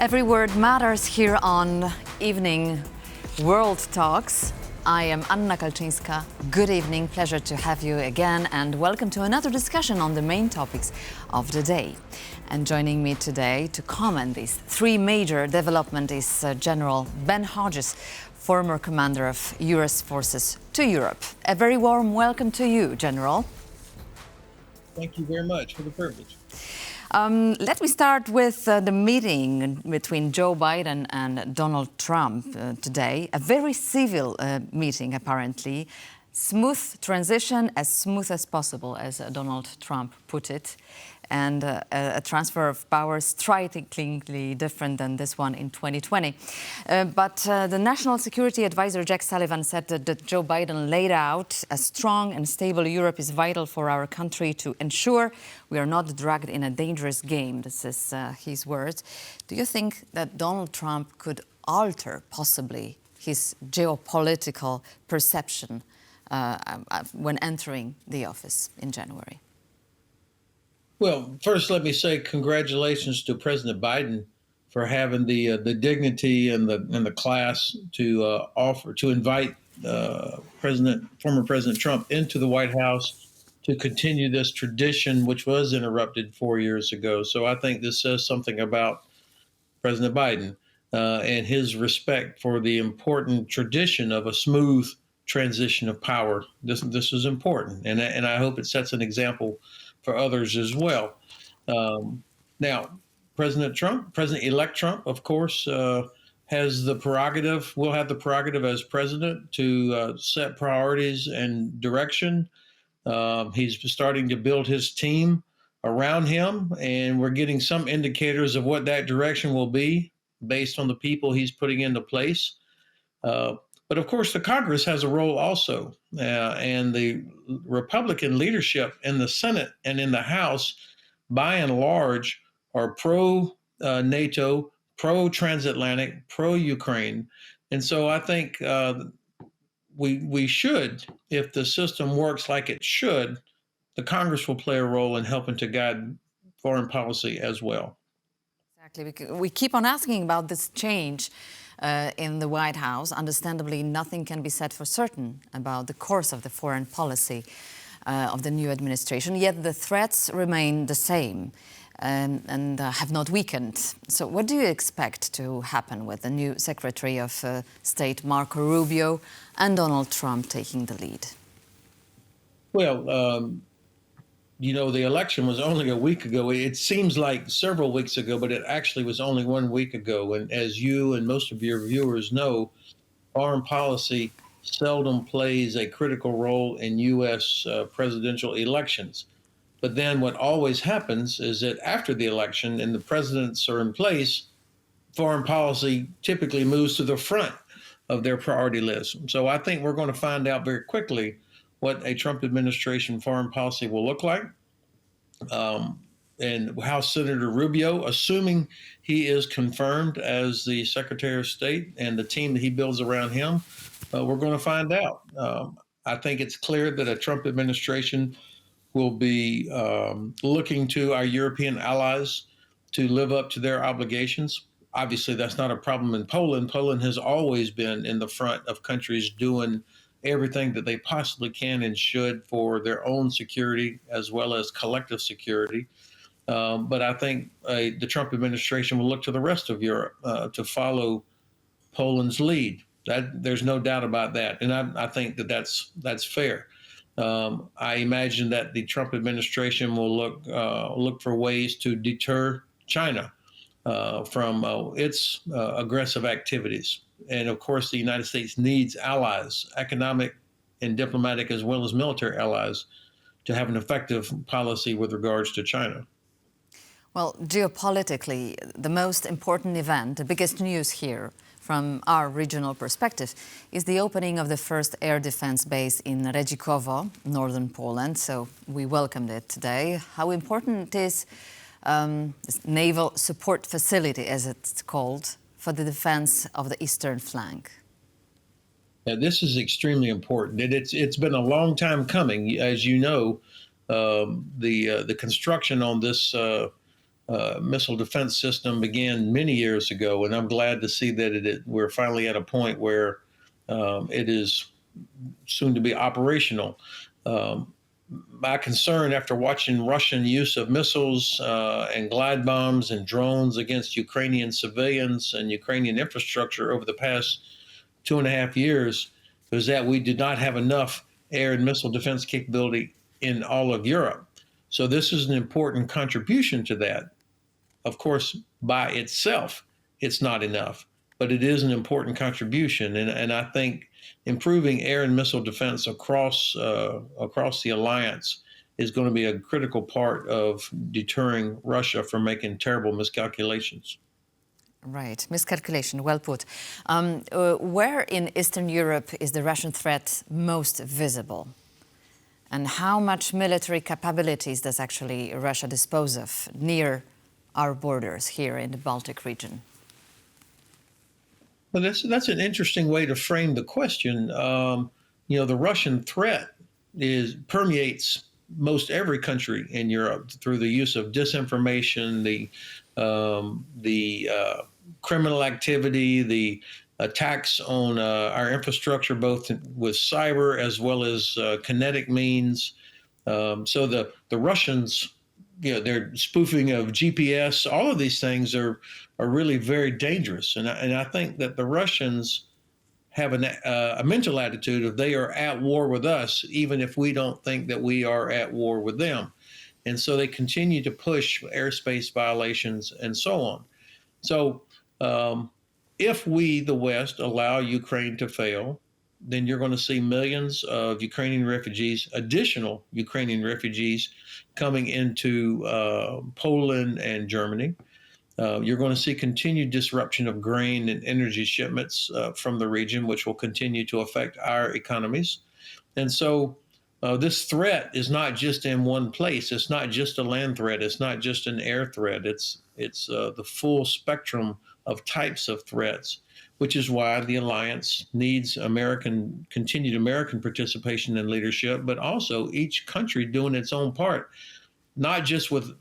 Every word matters here on Evening World Talks. I am Anna Kalczyńska. Good evening, pleasure to have you again, and welcome to another discussion on the main topics of the day. And joining me today to comment these three major developments is General Ben Hodges, former commander of U.S. forces to Europe. A very warm welcome to you, General. Thank you very much for the privilege. Let me start with the meeting between Joe Biden and Donald Trump today. A very civil meeting, apparently. Smooth transition, as smooth as possible, as Donald Trump put it. And a transfer of power strikingly different than this one in 2020. But the National Security Advisor, Jack Sullivan, said that Joe Biden laid out a strong and stable Europe is vital for our country to ensure we are not dragged in a dangerous game. This is his words. Do you think that Donald Trump could alter possibly his geopolitical perception when entering the office in January? Well, first, let me say congratulations to President Biden for having the dignity and the class to invite former President Trump into the White House to continue this tradition, which was interrupted 4 years ago. So I think this says something about President Biden and his respect for the important tradition of a smooth transition of power. This is important, and I hope it sets an example for others as well. Now, President-elect Trump, of course, has the prerogative, will have the prerogative as president to set priorities and direction. He's starting to build his team around him, and we're getting some indicators of what that direction will be based on the people he's putting into place. But of course, the Congress has a role also, and the Republican leadership in the Senate and in the House, by and large, are pro-NATO, pro-transatlantic, pro-Ukraine. And so I think we should, if the system works like it should, the Congress will play a role in helping to guide foreign policy as well. Exactly. We keep on asking about this change in the White House. Understandably, nothing can be said for certain about the course of the foreign policy of the new administration, yet the threats remain the same and have not weakened. So what do you expect to happen with the new Secretary of State, Marco Rubio, and Donald Trump taking the lead? Well, the election was only a week ago. It seems like several weeks ago, but it actually was only 1 week ago. And as you and most of your viewers know, foreign policy seldom plays a critical role in U.S. Presidential elections. But then what always happens is that after the election and the presidents are in place, foreign policy typically moves to the front of their priority list. So I think we're going to find out very quickly what a Trump administration foreign policy will look like, and House Senator Rubio, assuming he is confirmed as the Secretary of State and the team that he builds around him, we're going to find out. I think it's clear that a Trump administration will be looking to our European allies to live up to their obligations. Obviously, that's not a problem in Poland. Poland has always been in the front of countries doing everything that they possibly can and should for their own security as well as collective security. But I think the Trump administration will look to the rest of Europe to follow Poland's lead. There's no doubt about that. And I think that's fair. I imagine that the Trump administration will look for ways to deter China from its aggressive activities. And of course, the United States needs allies, economic and diplomatic, as well as military allies, to have an effective policy with regards to China. Well, geopolitically, the most important event, the biggest news here from our regional perspective, is the opening of the first air defense base in Redzikowo, northern Poland. So we welcomed it today. How important is this naval support facility, as it's called, for the defense of the eastern flank? Yeah, this is extremely important. It's been a long time coming. As you know, the construction on this missile defense system began many years ago, and I'm glad to see that we're finally at a point where it is soon to be operational. Um, my concern after watching Russian use of missiles and glide bombs and drones against Ukrainian civilians and Ukrainian infrastructure over the past 2.5 years was that we did not have enough air and missile defense capability in all of Europe. So this is an important contribution to that. Of course, by itself, it's not enough, but it is an important contribution. And I think improving air and missile defense across the alliance is going to be a critical part of deterring Russia from making terrible miscalculations. Right, miscalculation, well put. Where in Eastern Europe is the Russian threat most visible? And how much military capabilities does actually Russia dispose of near our borders here in the Baltic region? Well, that's an interesting way to frame the question. The Russian threat permeates most every country in Europe through the use of disinformation, the criminal activity, the attacks on our infrastructure, both with cyber as well as kinetic means. So the Russians, their spoofing of GPS, all of these things are really very dangerous. And I think that the Russians have a mental attitude of they are at war with us, even if we don't think that we are at war with them. And so they continue to push airspace violations and so on. So if we, the West, allow Ukraine to fail, then you're going to see millions of Ukrainian refugees, additional Ukrainian refugees, coming into Poland and Germany. You're going to see continued disruption of grain and energy shipments from the region, which will continue to affect our economies. And so this threat is not just in one place. It's not just a land threat. It's not just an air threat. It's the full spectrum of types of threats, which is why the alliance needs continued American participation and leadership, but also each country doing its own part, not just with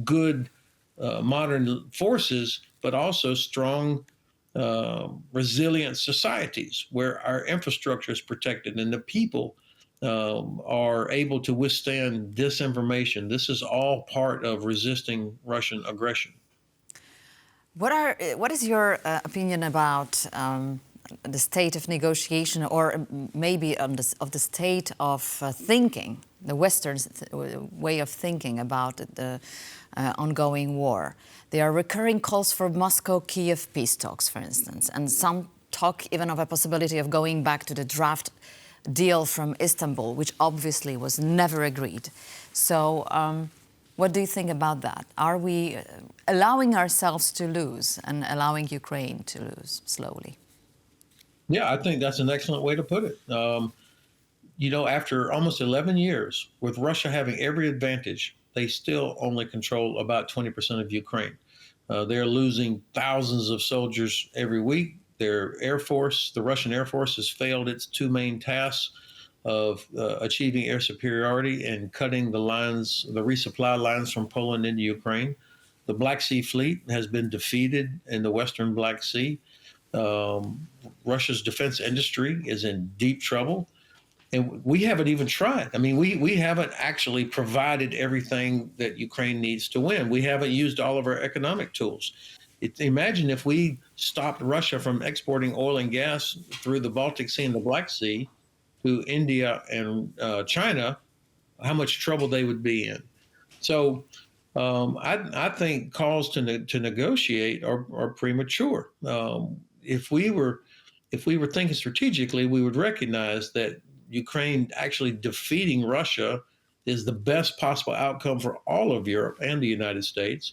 good modern forces, but also strong, resilient societies where our infrastructure is protected and the people are able to withstand disinformation. This is all part of resisting Russian aggression. What is your opinion about the state of negotiation, or maybe of the state of thinking, the Western way of thinking about the ongoing war? There are recurring calls for Moscow-Kiev peace talks, for instance, and some talk even of a possibility of going back to the draft deal from Istanbul, which obviously was never agreed. So what do you think about that? Are we allowing ourselves to lose and allowing Ukraine to lose slowly? Yeah, I think that's an excellent way to put it. After almost 11 years, with Russia having every advantage, they still only control about 20% of Ukraine. They're losing thousands of soldiers every week. Their Air Force, the Russian Air Force, has failed its two main tasks of achieving air superiority and cutting the resupply lines from Poland into Ukraine. The Black Sea Fleet has been defeated in the Western Black Sea. Russia's defense industry is in deep trouble. And we haven't even tried. I mean, we haven't actually provided everything that Ukraine needs to win. We haven't used all of our economic tools. Imagine if we stopped Russia from exporting oil and gas through the Baltic Sea and the Black Sea to India and China, how much trouble they would be in. So I think calls to negotiate are premature. If we were thinking strategically, we would recognize that Ukraine actually defeating Russia is the best possible outcome for all of Europe and the United States.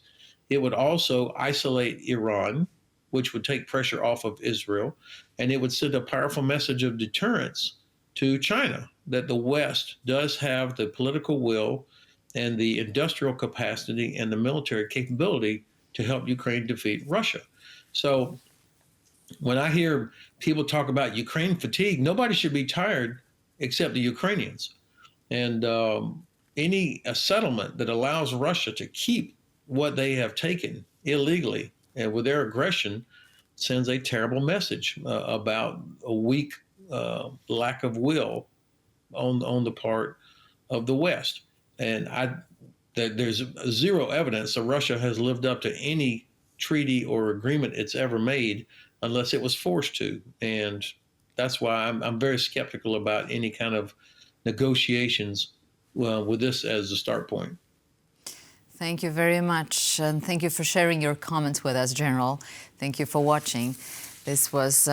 It would also isolate Iran, which would take pressure off of Israel, and it would send a powerful message of deterrence to China that the West does have the political will and the industrial capacity and the military capability to help Ukraine defeat Russia. So when I hear people talk about Ukraine fatigue, nobody should be tired except the Ukrainians. And any settlement that allows Russia to keep what they have taken illegally and with their aggression sends a terrible message about a weak lack of will on the part of the West. And there's zero evidence that Russia has lived up to any treaty or agreement it's ever made unless it was forced to. And that's why I'm very skeptical about any kind of negotiations with this as a start point. Thank you very much, and thank you for sharing your comments with us, General. Thank you for watching. This was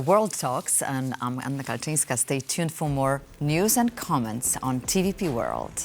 World Talks, and I'm Anna Kalczyńska. Stay tuned for more news and comments on TVP World.